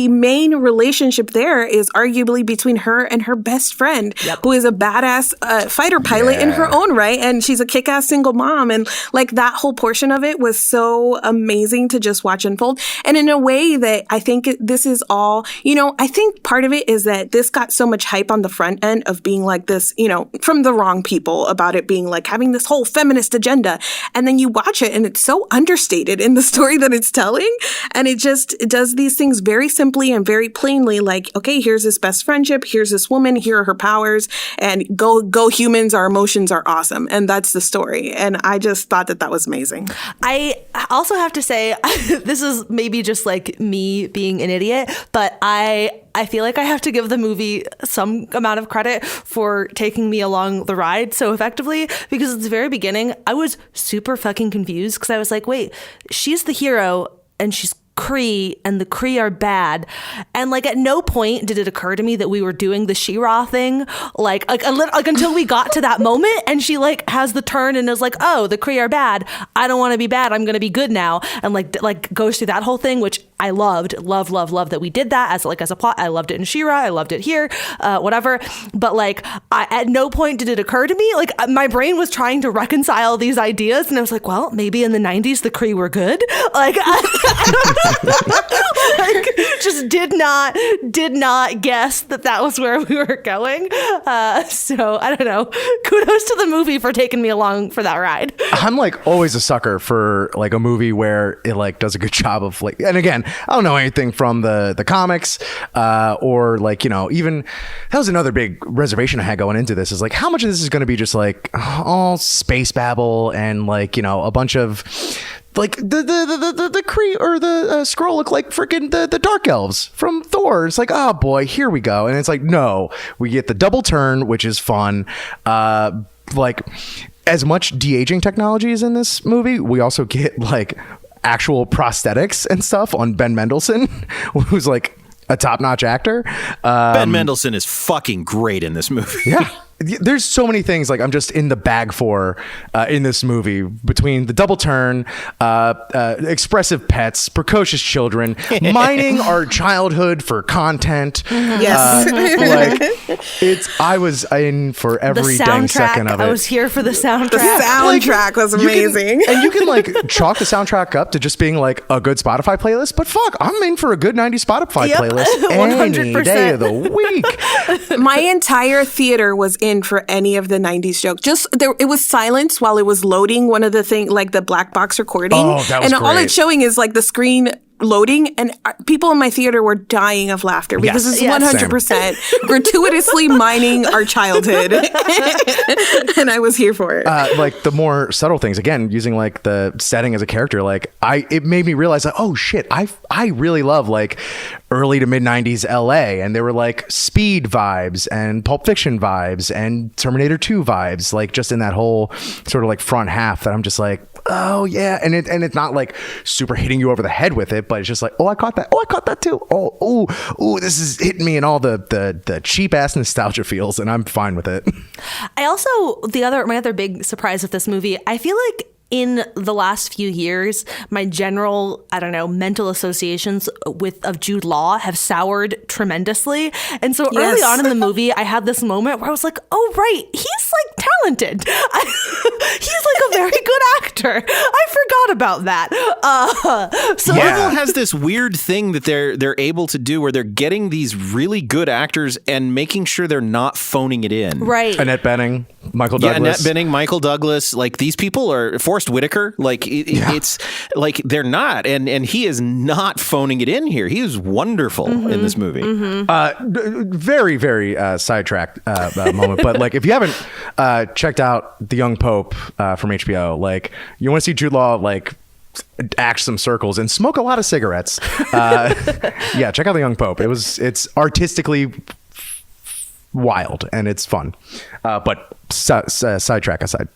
main relationship there is arguably between her and her best friend, who is a badass fighter pilot in her own right, and she's a kick-ass single mom, and like that whole portion of it was so amazing to just watch unfold. And in a way that I think this is all, you know, I think part of it is that this got so much hype on the front end of being like this, you know, from the wrong people about it being like having this whole feminist agenda, and then you watch it and it's so understated in the story that it's telling, and it does these things very simply and very plainly, like, okay, here's this best friendship, here's this woman, here are her powers, and go humans, our emotions are awesome, and that's the story. And I just thought that was amazing. I also have to say, this is maybe just like me being an idiot, but I feel like I have to give the movie some amount of credit for taking me along the ride so effectively, because at the very beginning, I was super fucking confused because I was like, wait, she's the hero and she's Kree, and the Kree are bad. And like at no point did it occur to me that we were doing the She-Ra thing, like until we got to that moment, and she like has the turn and is like, oh, the Kree are bad, I don't want to be bad, I'm gonna be good now, and like goes through that whole thing, which I love that we did that as a plot. I loved it in She-Ra, I loved it here, whatever. But like at no point did it occur to me, like my brain was trying to reconcile these ideas, and I was like, well, maybe in the 90s the Kree were good, like like just did not guess that was where we were going. So I don't know, kudos to the movie for taking me along for that ride. I'm like always a sucker for like a movie where it like does a good job of like, and again, I don't know anything from the comics, or like, you know, even that was another big reservation I had going into this, is like how much of this is going to be just like all space babble and like, you know, a bunch of like the Kree or the Skrull look like freaking the Dark Elves from Thor. It's like, oh boy, here we go. And it's like, no, we get the double turn, which is fun. Like as much de-aging technology is in this movie, we also get like actual prosthetics and stuff on Ben Mendelsohn, who's like a top-notch actor. Ben Mendelsohn is fucking great in this movie. Yeah. There's so many things like I'm just in the bag for in this movie, between the double turn, expressive pets, precocious children, mining our childhood for content. Yes. I was in for every dang second of it. I was here for the soundtrack. The soundtrack was amazing. You can like chalk the soundtrack up to just being like a good Spotify playlist, but fuck, I'm in for a good 90s Spotify playlist 100%. any day of the week. My entire theater was in for any of the 90s jokes. It was silence while it was loading one of the thing, like the black box recording. Oh, that was and all great. it's showing is like the screen loading, and people in my theater were dying of laughter because it's 100% gratuitously mining our childhood. And I was here for it. Like the more subtle things, again, using like the setting as a character, like it made me realize like, oh shit, I really love like early to mid 90s LA, and there were like Speed vibes and Pulp Fiction vibes and Terminator 2 vibes, like just in that whole sort of like front half that I'm just like, oh yeah. And it's not like super hitting you over the head with it, but it's just like, oh, I caught that. Oh, I caught that too. Oh, this is hitting me in all the cheap ass nostalgia feels, and I'm fine with it. I also, my other big surprise with this movie, I feel like in the last few years, my general, mental associations of Jude Law have soured tremendously. And so early on in the movie, I had this moment where I was like, oh, right, he's like talented. He's like a very good actor. I forgot about that. Marvel has this weird thing that they're able to do where they're getting these really good actors and making sure they're not phoning it in. Right. Annette Bening, Michael Douglas. Yeah, Annette Bening, Michael Douglas. Like these people are Forrest Whitaker. Like it's like they're not, and he is not phoning it in here. He is wonderful in this movie. Very, very sidetracked moment. But like, if you haven't checked out The Young Pope from HBO, like you want to see Jude Law like act some circles and smoke a lot of cigarettes. Yeah, check out The Young Pope. It's artistically wild and it's fun. But sidetrack aside.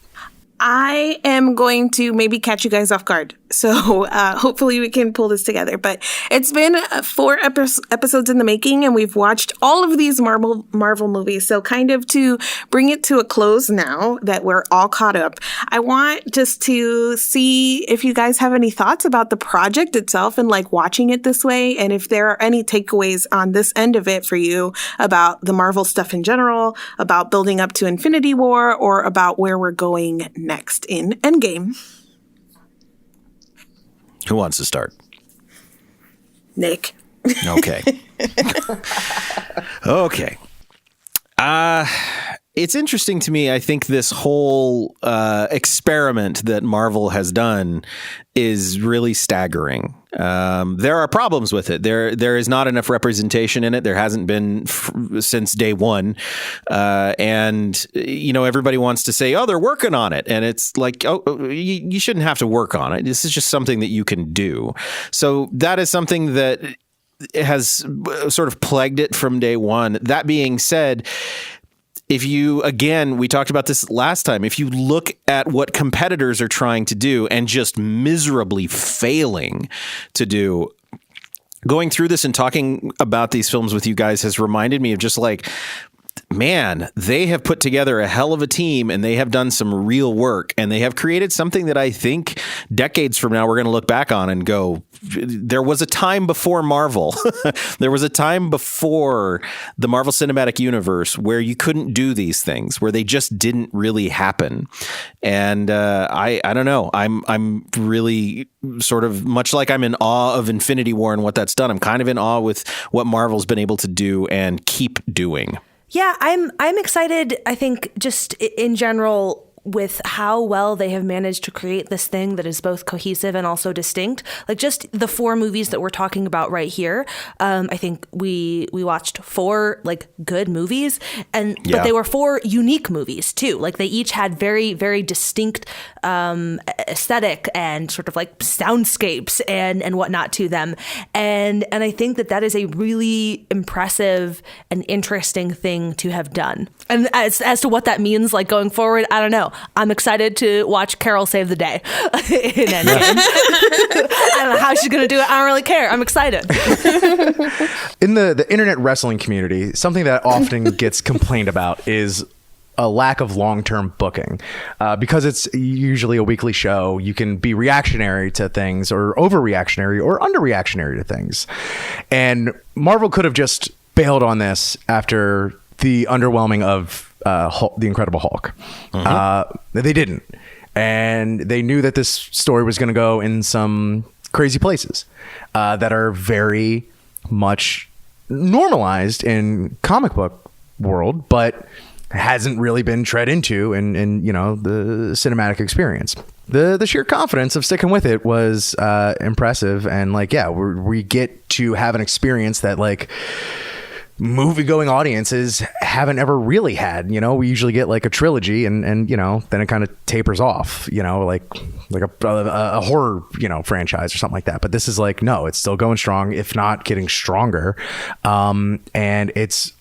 I am going to maybe catch you guys off guard. So hopefully we can pull this together. But it's been 4 episodes in the making, and we've watched all of these Marvel movies. So kind of to bring it to a close now that we're all caught up, I want just to see if you guys have any thoughts about the project itself and like watching it this way, and if there are any takeaways on this end of it for you about the Marvel stuff in general, about building up to Infinity War, or about where we're going next in Endgame. Who wants to start? Nick. Okay. Okay. It's interesting to me. I think this whole experiment that Marvel has done is really staggering. There are problems with it. There is not enough representation in it. There hasn't been since day one. And, everybody wants to say, oh, they're working on it. And it's like, oh, you shouldn't have to work on it. This is just something that you can do. So that is something that has sort of plagued it from day one. That being said, we talked about this last time. If you look at what competitors are trying to do and just miserably failing to do, going through this and talking about these films with you guys has reminded me of just like, man, they have put together a hell of a team and they have done some real work and they have created something that I think decades from now we're going to look back on and go, there was a time before Marvel. There was a time before the Marvel Cinematic Universe where you couldn't do these things, where they just didn't really happen. And I don't know. I'm really sort of much like I'm in awe of Infinity War and what that's done. I'm kind of in awe with what Marvel's been able to do and keep doing. Yeah, I'm excited, I think, just in general, with how well they have managed to create this thing that is both cohesive and also distinct. Like just the 4 movies that we're talking about right here. I think we watched 4 like good movies, but they were 4 unique movies too. Like they each had very, very distinct aesthetic and sort of like soundscapes and whatnot to them. And I think that is a really impressive and interesting thing to have done. And as to what that means, like going forward, I don't know. I'm excited to watch Carol save the day in Endgame. I don't know how she's going to do it. I don't really care. I'm excited. In the internet wrestling community, something that often gets complained about is a lack of long-term booking. Because it's usually a weekly show, you can be reactionary to things or overreactionary or underreactionary to things. And Marvel could have just bailed on this after the underwhelming of The Incredible Hulk. They didn't. And they knew that this story was going to go in some crazy places that are very much normalized in comic book world, but hasn't really been tread into in you know, the cinematic experience. The sheer confidence of sticking with it was impressive. And like, yeah, we get to have an experience that like movie-going audiences haven't ever really had. You know, we usually get like a trilogy and you know, then it kind of tapers off, you know, like a horror, you know, franchise or something like that. But this is like, no, it's still going strong, if not getting stronger. And it's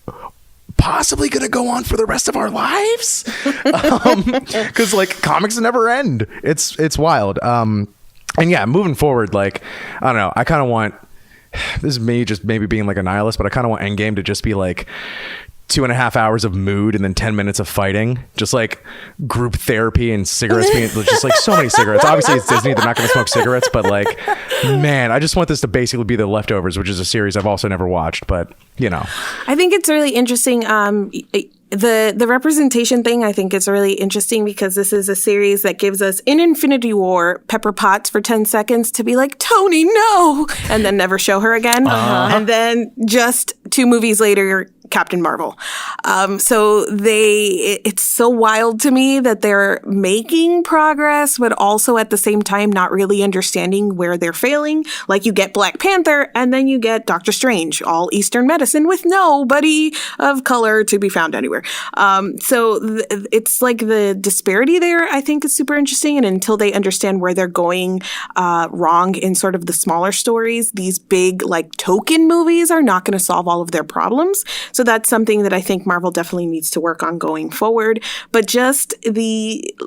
possibly going to go on for the rest of our lives. Cause like comics never end. It's wild. And yeah, moving forward, like, I don't know, I kind of want, this is me just maybe being like a nihilist, but I kind of want Endgame to just be like 2.5 hours of mood and then 10 minutes of fighting, just like group therapy and cigarettes being just like so many cigarettes. Obviously it's Disney, they're not going to smoke cigarettes, but like, man, I just want this to basically be The Leftovers, which is a series I've also never watched, but you know. I think it's really interesting. The representation thing, I think is really interesting because this is a series that gives us in Infinity War Pepper Potts for 10 seconds to be like, Tony, no, and then never show her again. And then just 2 movies later, Captain Marvel. So it's so wild to me that they're making progress, but also at the same time not really understanding where they're failing. Like you get Black Panther and then you get Doctor Strange, all Eastern medicine with nobody of color to be found anywhere. It's like the disparity there, I think, is super interesting. And until they understand where they're going wrong in sort of the smaller stories, these big like token movies are not going to solve all of their problems. So that's something that I think Marvel definitely needs to work on going forward. But just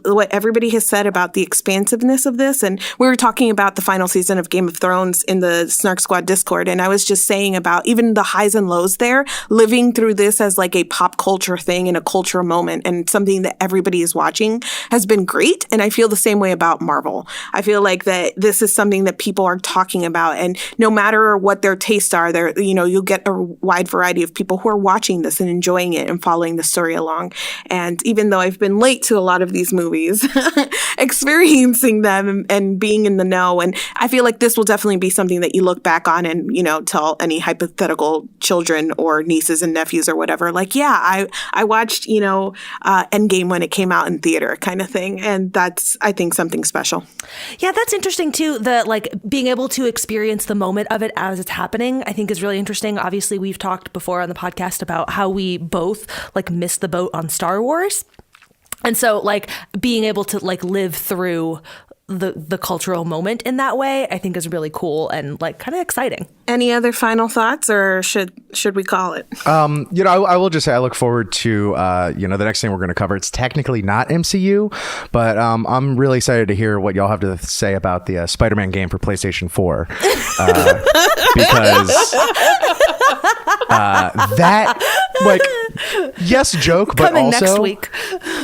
what everybody has said about the expansiveness of this, and we were talking about the final season of Game of Thrones in the Snark Squad Discord, and I was just saying about even the highs and lows there, living through this as like a pop culture thing and a cultural moment and something that everybody is watching has been great. And I feel the same way about Marvel. I feel like that this is something that people are talking about, and no matter what their tastes are, you'll get a wide variety of people who are watching this and enjoying it and following the story along. And even though I've been late to a lot of these movies, experiencing them and being in the know, and I feel like this will definitely be something that you look back on and, tell any hypothetical children or nieces and nephews or whatever, like, yeah, I watched, Endgame when it came out in theater kind of thing. And that's, I think, something special. Yeah, that's interesting too. Being able to experience the moment of it as it's happening, I think is really interesting. Obviously, we've talked before on the podcast about how we both missed the boat on Star Wars. And so being able to live through the cultural moment in that way, I think is really cool and kind of exciting. Any other final thoughts, or should we call it? I will just say I look forward to the next thing we're going to cover. It's technically not MCU, but I'm really excited to hear what y'all have to say about the Spider-Man game for PlayStation 4 because yes, joke, but coming also next week.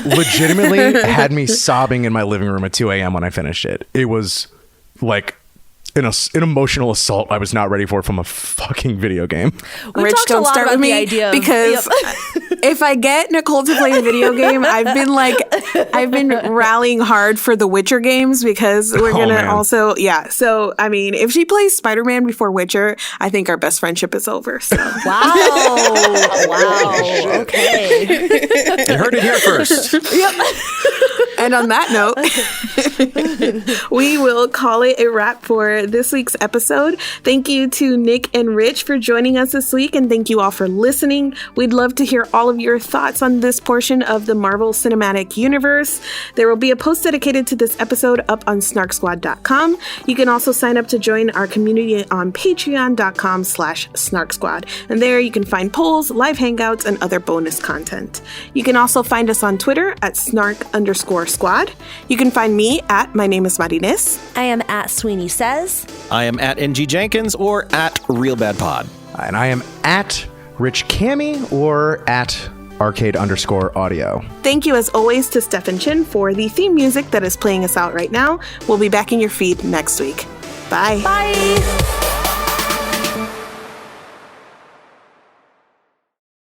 legitimately had me sobbing in my living room at 2 a.m. when I finished it. It was like an emotional assault I was not ready for from a fucking video game. Rich, don't start with me because if I get Nicole to play a video game, I've been rallying hard for the Witcher games because we're gonna also So I mean, if she plays Spider-Man before Witcher, I think our best friendship is over. So. Wow, okay. You heard it here first. Yep. And on that note, we will call it a wrap for this week's episode. Thank you to Nick and Rich for joining us this week, and thank you all for listening. We'd love to hear all of your thoughts on this portion of the Marvel Cinematic Universe. There will be a post dedicated to this episode up on SnarkSquad.com. You can also sign up to join our community on Patreon.com/SnarkSquad. And there you can find polls, live hangouts, and other bonus content. You can also find us on Twitter at @Snark_Squad. You can find me at My Name is Marines. I am at Sweeney Says. I am at NG Jenkins or at Real Bad Pod. And I am at Rich Cammy or at Arcade_audio. Thank you as always to Stefan Chin for the theme music that is playing us out right now. We'll be back in your feed next week. Bye. Bye.